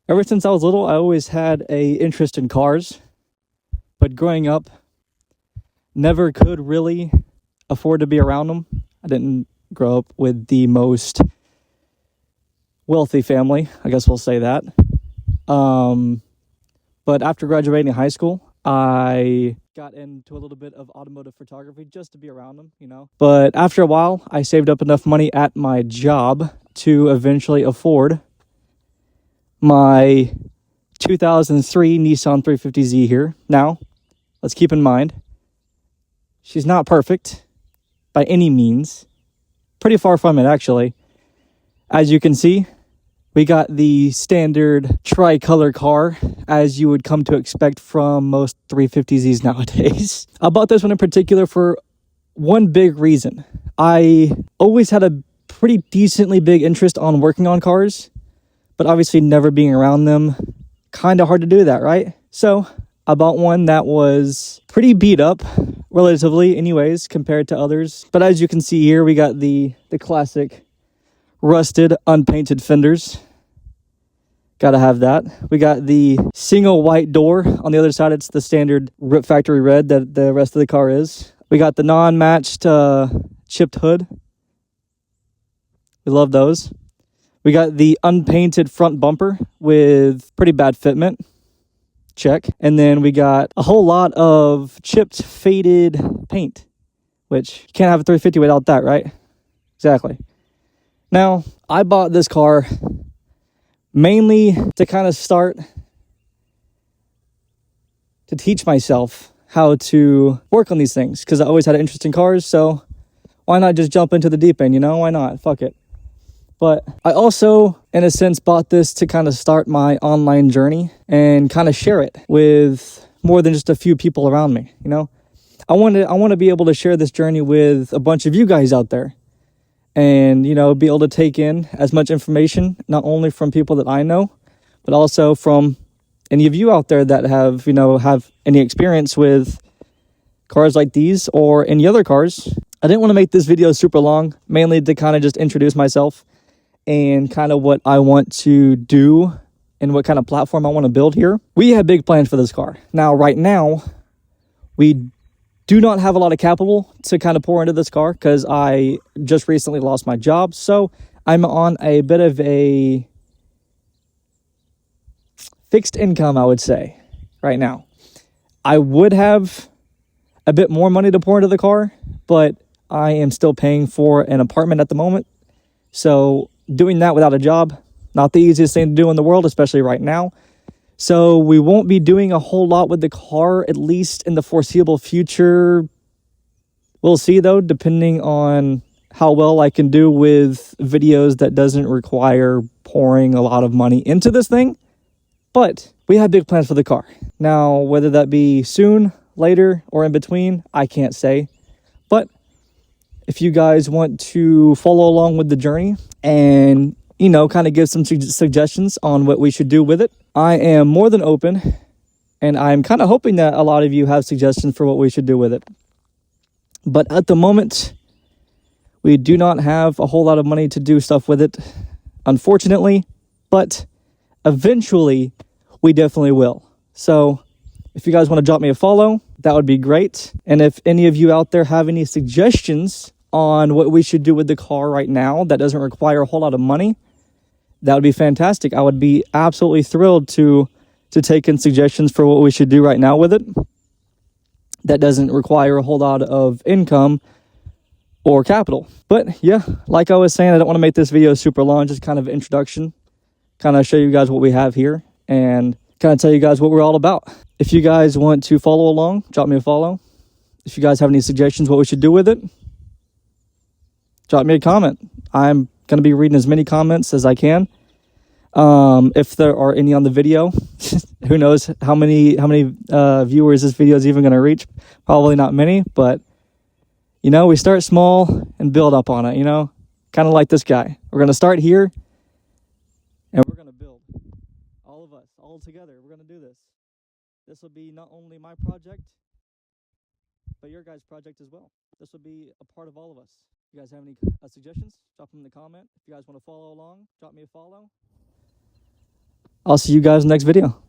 Ever since I was little, I always had a interest in cars, but growing up, never could really afford to be around them. I didn't grow up with the most wealthy family, I guess we'll say that. Um, but after graduating high school, I got into a little bit of automotive photography just to be around them, you know. But after a while, I saved up enough money at my job to eventually afford my 2003 Nissan 350Z here. Now, let's keep in mind, she's not perfect by any means. Pretty far from it, actually. As you can see, we got the standard tricolor car, as you would come to expect from most 350Zs nowadays. I bought this one in particular for one big reason. I always had a pretty decently big interest on working on cars, but obviously never being around them, kind of hard to do that, right? So I bought one that was pretty beat up, relatively anyways, compared to others. But as you can see here, we got the classic rusted, unpainted fenders. Gotta have that. We got the single white door. On the other side, it's the standard factory red that the rest of the car is. We got the non-matched chipped hood. We love those. We got the unpainted front bumper with pretty bad fitment. Check. And then we got a whole lot of chipped, faded paint, which you can't have a 350 without that, right? Exactly. Now, I bought this car mainly to kind of start to teach myself how to work on these things, because I always had an interest in cars, so why not just jump into the deep end, you know? Why not? Fuck it. But I also, in a sense, bought this to kind of start my online journey and kind of share it with more than just a few people around me, you know? I want to be able to share this journey with a bunch of you guys out there and, you know, be able to take in as much information, not only from people that I know, but also from any of you out there that have, you know, have any experience with cars like these or any other cars. I didn't want to make this video super long, mainly to kind of just introduce myself and kind of what I want to do and what kind of platform I want to build here. We have big plans for this car. Now, right now, we do not have a lot of capital to kind of pour into this car because I just recently lost my job. So I'm on a bit of a fixed income, I would say, right now. I would have a bit more money to pour into the car, but I am still paying for an apartment at the moment. So doing that without a job, not the easiest thing to do in the world, especially right now. So we won't be doing a whole lot with the car, at least in the foreseeable future. We'll see, though, depending on how well I can do with videos that doesn't require pouring a lot of money into this thing. But we have big plans for the car. Now, whether that be soon, later, or in between, I can't say. But if you guys want to follow along with the journey and, you know, kind of give some suggestions on what we should do with it, I am more than open, and I'm kind of hoping that a lot of you have suggestions for what we should do with it. But at the moment, we do not have a whole lot of money to do stuff with it, unfortunately, but eventually we definitely will. So if you guys want to drop me a follow, that would be great. And if any of you out there have any suggestions on what we should do with the car right now that doesn't require a whole lot of money, that would be fantastic. I would be absolutely thrilled to take in suggestions for what we should do right now with it that doesn't require a whole lot of income or capital. But yeah, like I was saying, I don't want to make this video super long, just kind of an introduction, kind of show you guys what we have here and kind of tell you guys what we're all about. If you guys want to follow along, drop me a follow. If you guys have any suggestions what we should do with it, drop me a comment. I'm going to be reading as many comments as I can. If there are any on the video, who knows how many viewers this video is even going to reach. Probably not many, but you know, we start small and build up on it, you know, kind of like this guy. We're going to start here and we're going to build. All of us, all together, we're going to do this. This will be not only my project, but your guys' project as well. This will be a part of all of us. If you guys have any suggestions, drop them in the comment. If you guys want to follow along, drop me a follow. I'll see you guys in the next video.